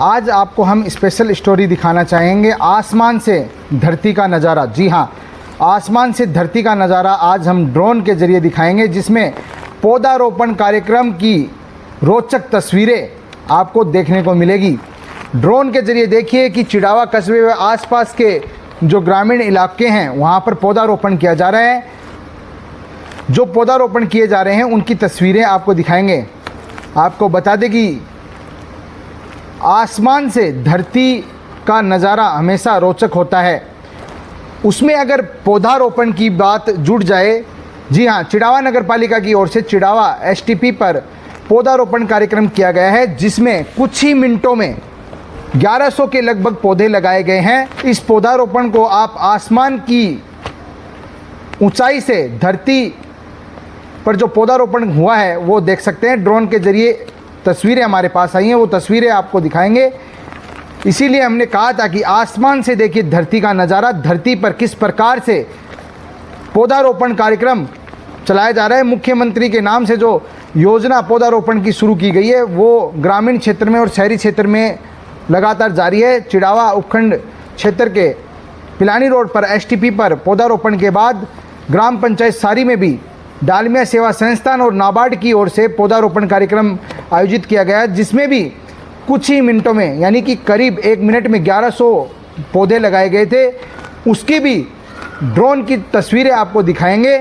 आज आपको हम स्पेशल स्टोरी दिखाना चाहेंगे आसमान से धरती का नज़ारा। जी हाँ, आसमान से धरती का नज़ारा आज हम ड्रोन के ज़रिए दिखाएंगे, जिसमें पौधारोपण कार्यक्रम की रोचक तस्वीरें आपको देखने को मिलेगी। ड्रोन के ज़रिए देखिए कि चिड़ावा कस्बे व आसपास के जो ग्रामीण इलाके हैं वहाँ पर पौधारोपण किया जा रहा है। जो पौधारोपण किए जा रहे हैं उनकी तस्वीरें आपको दिखाएंगे। आपको बता दें कि आसमान से धरती का नज़ारा हमेशा रोचक होता है, उसमें अगर पौधारोपण की बात जुड़ जाए। जी हाँ, चिड़ावा नगर पालिका की ओर से चिड़ावा एसटीपी पर पौधारोपण कार्यक्रम किया गया है, जिसमें कुछ ही मिनटों में 1100 के लगभग पौधे लगाए गए हैं। इस पौधारोपण को आप आसमान की ऊंचाई से धरती पर जो पौधारोपण हुआ है वो देख सकते हैं। ड्रोन के ज़रिए तस्वीरें हमारे पास आई हैं, वो तस्वीरें आपको दिखाएंगे। इसीलिए हमने कहा था कि आसमान से देखिए धरती का नज़ारा, धरती पर किस प्रकार से पौधारोपण कार्यक्रम चलाया जा रहा है। मुख्यमंत्री के नाम से जो योजना पौधारोपण की शुरू की गई है वो ग्रामीण क्षेत्र में और शहरी क्षेत्र में लगातार जारी है। चिड़ावा उपखंड क्षेत्र के पिलानी रोड पर एसटीपी पर पौधारोपण के बाद ग्राम पंचायत सारी में भी डालमिया सेवा संस्थान और नाबार्ड की ओर से पौधारोपण कार्यक्रम आयोजित किया गया, जिसमें भी कुछ ही मिनटों में यानी कि करीब 1 मिनट में 1100 पौधे लगाए गए थे। उसकी भी ड्रोन की तस्वीरें आपको दिखाएंगे।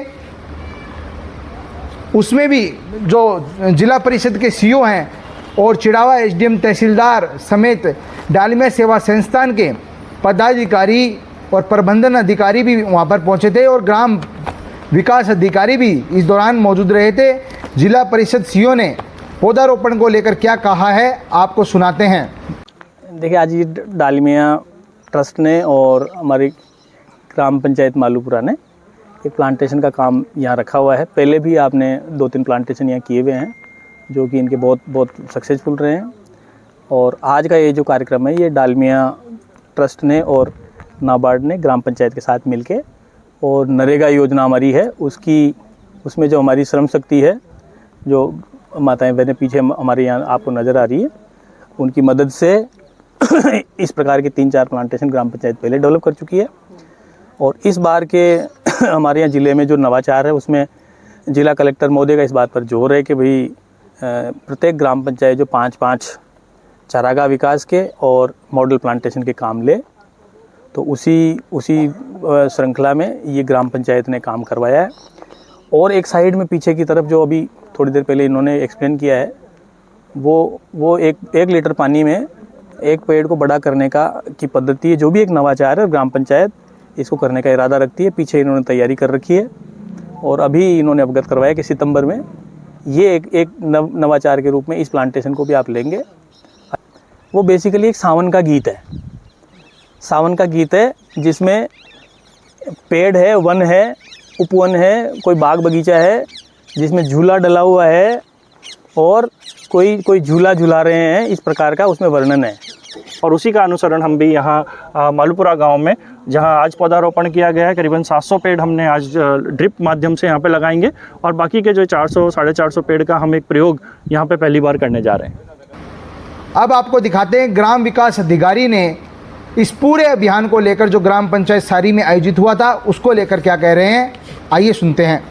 उसमें भी जो जिला परिषद के सीईओ हैं और चिड़ावा एसडीएम तहसीलदार समेत डालमिया सेवा संस्थान के पदाधिकारी और प्रबंधन अधिकारी भी वहां पर पहुंचे थे और ग्राम विकास अधिकारी भी इस दौरान मौजूद रहे थे। जिला परिषद सीईओ ने पौधारोपण को लेकर क्या कहा है आपको सुनाते हैं। देखिए, आज ये डालमिया ट्रस्ट ने और हमारी ग्राम पंचायत मालूपुरा ने एक प्लांटेशन का काम यहाँ रखा हुआ है। पहले भी आपने 2-3 प्लांटेशन यहाँ किए हुए हैं जो कि इनके बहुत सक्सेसफुल रहे हैं। और आज का ये जो कार्यक्रम है ये डालमिया ट्रस्ट ने और नाबार्ड ने ग्राम पंचायत के साथ मिलके और नरेगा योजना हमारी है उसमें जो हमारी श्रम शक्ति है, जो माताएं बहनें पीछे हमारे यहाँ आपको नज़र आ रही है, उनकी मदद से इस प्रकार के 3-4 प्लांटेशन ग्राम पंचायत पहले डेवलप कर चुकी है। और इस बार के हमारे यहाँ ज़िले में जो नवाचार है उसमें जिला कलेक्टर महोदय का इस बात पर जोर है कि भाई प्रत्येक ग्राम पंचायत जो 5-5 चारागाह विकास के और मॉडल प्लांटेशन के काम ले, तो उसी श्रृंखला में ये ग्राम पंचायत ने काम करवाया है। और एक साइड में पीछे की तरफ जो अभी थोड़ी देर पहले इन्होंने एक्सप्लेन किया है, वो एक लीटर पानी में एक पेड़ को बड़ा करने की पद्धति है, जो भी एक नवाचार है। ग्राम पंचायत इसको करने का इरादा रखती है, पीछे इन्होंने तैयारी कर रखी है। और अभी इन्होंने अवगत करवाया कि सितंबर में ये एक नवाचार के रूप में इस प्लांटेशन को भी आप लेंगे। वो बेसिकली एक सावन का गीत है, जिसमें पेड़ है, वन है, उपवन है, कोई बाग बगीचा है जिसमें झूला डला हुआ है और कोई झूला झूला रहे हैं, इस प्रकार का उसमें वर्णन है। और उसी का अनुसरण हम भी यहाँ मालूपुरा गांव में, जहां आज पौधारोपण किया गया है, करीबन 700 पेड़ हमने आज ड्रिप माध्यम से यहाँ पे लगाएंगे। और बाकी के जो 400-450 पेड़ का हम एक प्रयोग यहाँ पे पहली बार करने जा रहे हैं। अब आपको दिखाते हैं ग्राम विकास अधिकारी ने इस पूरे अभियान को लेकर जो ग्राम पंचायत सारी में आयोजित हुआ था उसको लेकर क्या कह रहे हैं, आइए सुनते हैं।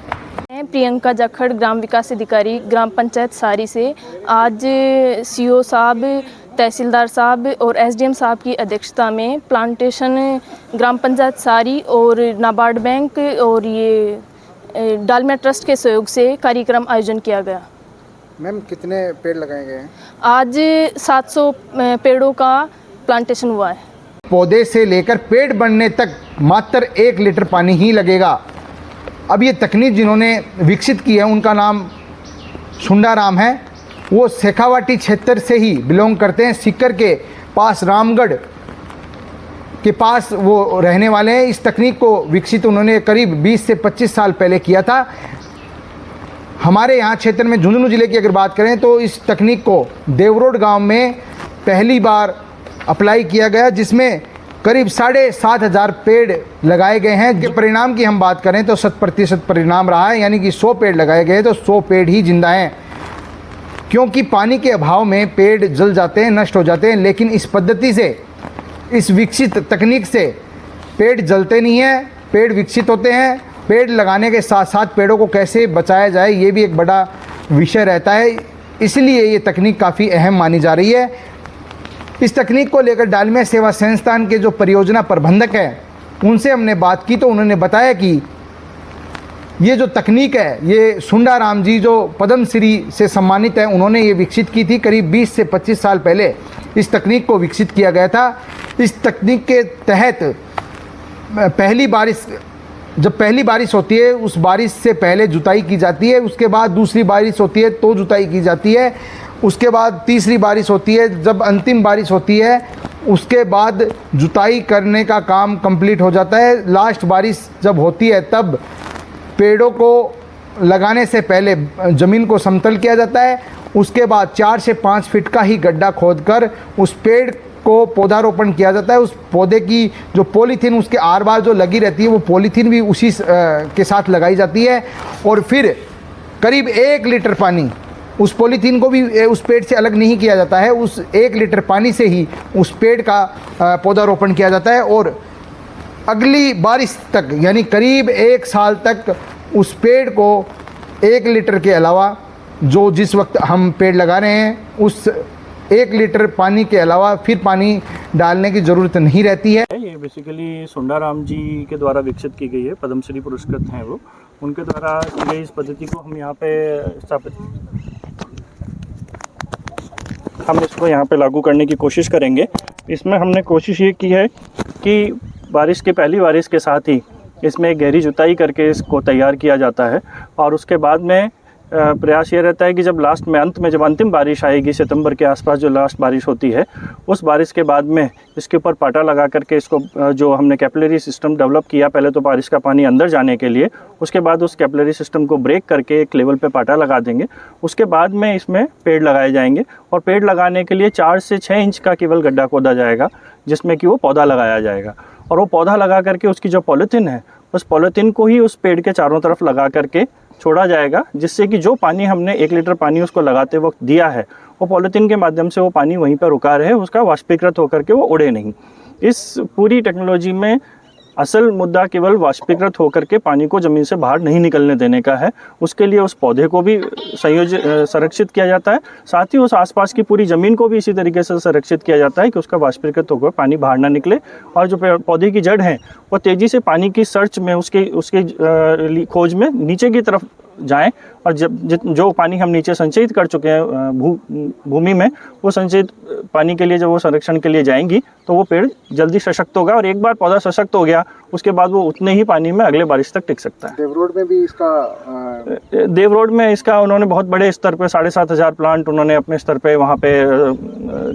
प्रियंका जाखड़, ग्राम विकास अधिकारी, ग्राम पंचायत सारी से। आज सीईओ साहब, तहसीलदार साहब और एसडीएम साहब की अध्यक्षता में प्लांटेशन ग्राम पंचायत सारी और नाबार्ड बैंक और ये डालमिया ट्रस्ट के सहयोग से कार्यक्रम आयोजन किया गया। मैम, कितने पेड़ लगाए गए हैं? आज 700 पेड़ों का प्लांटेशन हुआ है। पौधे से लेकर पेड़ बनने तक मात्र 1 लीटर पानी ही लगेगा। अब ये तकनीक जिन्होंने विकसित की है उनका नाम सुंडाराम है। वो शेखावाटी क्षेत्र से ही बिलोंग करते हैं, सीकर के पास, रामगढ़ के पास वो रहने वाले हैं। इस तकनीक को विकसित उन्होंने करीब 20 से 25 साल पहले किया था। हमारे यहाँ क्षेत्र में झुंझुनू ज़िले की अगर बात करें तो इस तकनीक को देवरोड गांव में पहली बार अप्लाई किया गया, जिसमें करीब 7,500 पेड़ लगाए गए हैं। के परिणाम की हम बात करें तो 100% परिणाम रहा है, यानी कि 100 पेड़ लगाए गए तो 100 पेड़ ही जिंदा हैं, क्योंकि पानी के अभाव में पेड़ जल जाते हैं, नष्ट हो जाते हैं। लेकिन इस पद्धति से, इस विकसित तकनीक से पेड़ जलते नहीं हैं, पेड़ विकसित होते हैं। पेड़ लगाने के साथ साथ पेड़ों को कैसे बचाया जाए ये भी एक बड़ा विषय रहता है, इसलिए ये तकनीक काफ़ी अहम मानी जा रही है। इस तकनीक को लेकर डालमिया सेवा संस्थान के जो परियोजना प्रबंधक हैं उनसे हमने बात की तो उन्होंने बताया कि ये जो तकनीक है ये सुंडाराम जी जो पद्मश्री से सम्मानित है, उन्होंने ये विकसित की थी। करीब 20 से 25 साल पहले इस तकनीक को विकसित किया गया था। इस तकनीक के तहत जब पहली बारिश होती है उस बारिश से पहले जुताई की जाती है, उसके बाद दूसरी बारिश होती है तो जुताई की जाती है, उसके बाद तीसरी बारिश होती है, जब अंतिम बारिश होती है उसके बाद जुताई करने का काम कंप्लीट हो जाता है। लास्ट बारिश जब होती है तब पेड़ों को लगाने से पहले ज़मीन को समतल किया जाता है, उसके बाद 4 से 5 फीट का ही गड्ढा खोदकर उस पेड़ को पौधारोपण किया जाता है। उस पौधे की जो पॉलीथीन उसके आर पार जो लगी रहती है वो पॉलीथीन भी उसी के साथ लगाई जाती है, और फिर करीब 1 लीटर पानी, उस पॉलीथीन को भी उस पेड़ से अलग नहीं किया जाता है, उस 1 लीटर पानी से ही उस पेड़ का पौधारोपण किया जाता है। और अगली बारिश तक यानी करीब 1 साल तक उस पेड़ को 1 लीटर के अलावा जो जिस वक्त हम पेड़ लगा रहे हैं उस 1 लीटर पानी के अलावा फिर पानी डालने की ज़रूरत नहीं रहती है। ये बेसिकली सुंडाराम जी के द्वारा विकसित की गई है, पद्मश्री पुरस्कृत हैं वो, उनके द्वारा की गई इस पद्धति को हम यहाँ पे स्थापित, हम इसको यहाँ पे लागू करने की कोशिश करेंगे। इसमें हमने कोशिश ये की है कि बारिश के पहली बारिश के साथ ही इसमें गहरी जुताई करके इसको तैयार किया जाता है, और उसके बाद में प्रयास ये रहता है कि जब लास्ट में, अंत में जब अंतिम बारिश आएगी सितंबर के आसपास जो लास्ट बारिश होती है, उस बारिश के बाद में इसके ऊपर पाटा लगा करके इसको जो हमने कैपिलरी सिस्टम डेवलप किया, पहले तो बारिश का पानी अंदर जाने के लिए, उसके बाद उस कैपिलरी सिस्टम को ब्रेक करके एक लेवल पे पाटा लगा देंगे। उसके बाद में इसमें पेड़ लगाए जाएंगे, और पेड़ लगाने के लिए 4 से 6 इंच का केवल गड्ढा खोदा जाएगा जिसमें कि वो पौधा लगाया जाएगा। और वो पौधा लगा करके उसकी जो पॉलीथीन है उस पॉलीथीन को ही उस पेड़ के चारों तरफ लगा करके छोड़ा जाएगा, जिससे कि जो पानी हमने 1 लीटर पानी उसको लगाते वक्त दिया है वो पॉलीथीन के माध्यम से वो पानी वहीं पर रुका रहे, उसका वाष्पीकृत होकर के वो उड़े नहीं। इस पूरी टेक्नोलॉजी में असल मुद्दा केवल वाष्पीकृत होकर के पानी को ज़मीन से बाहर नहीं निकलने देने का है। उसके लिए उस पौधे को भी संरक्षित किया जाता है, साथ ही उस आसपास की पूरी ज़मीन को भी इसी तरीके से संरक्षित किया जाता है कि उसका वाष्पीकृत होकर पानी बाहर ना निकले, और जो पौधे की जड़ है वो तेज़ी से पानी की सर्च में उसके खोज में नीचे की तरफ जाएं, और जो पानी हम नीचे संचयित कर चुके हैं भूमि में, वो संचयित पानी के लिए जब वो संरक्षण के लिए जाएंगी तो वो पेड़ जल्दी सशक्त होगा, और एक बार पौधा सशक्त हो गया उसके बाद वो उतने ही पानी में अगले बारिश तक टिक सकता है। देवरोड में भी इसका देवरोड में इसका उन्होंने बहुत बड़े स्तर पे 7,500 प्लांट उन्होंने अपने स्तर पे वहाँ पे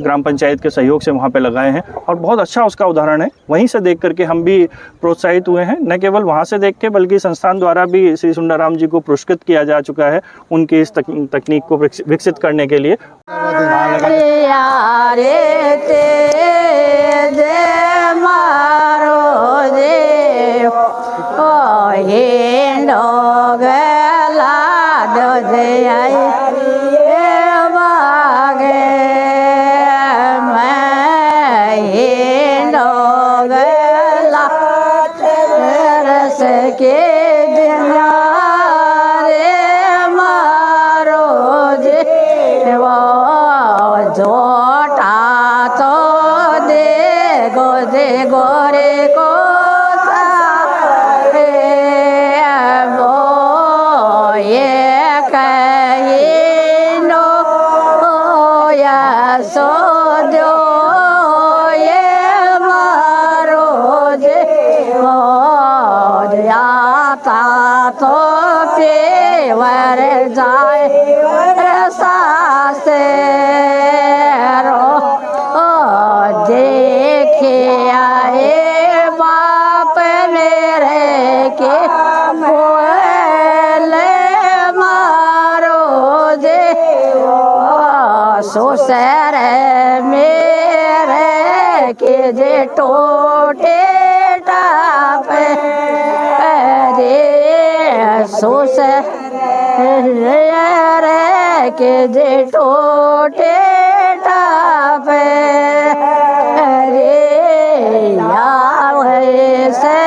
ग्राम पंचायत के सहयोग से वहाँ पे लगाए हैं, और बहुत अच्छा उसका उदाहरण है। वहीं से देख करके हम भी प्रोत्साहित हुए हैं, न केवल वहाँ से देख के बल्कि संस्थान द्वारा भी श्री सुंडाराम जी को पुरस्कृत किया जा चुका है उनकी इस तकनीक को विकसित करने के लिए। के जे टोटे टाप रे सोस रे के जे टोटे टाप रे याव से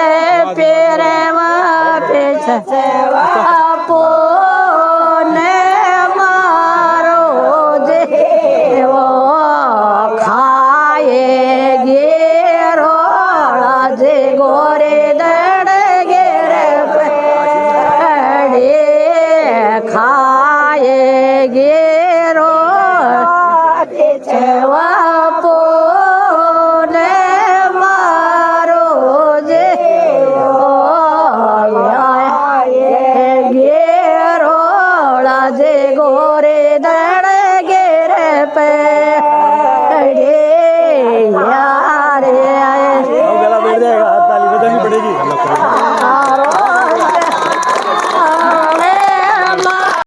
पेरे वापिस आपो ने मारो जे वो खाए गेरो जे गोरे दड़ गेरे पड़े खाए गे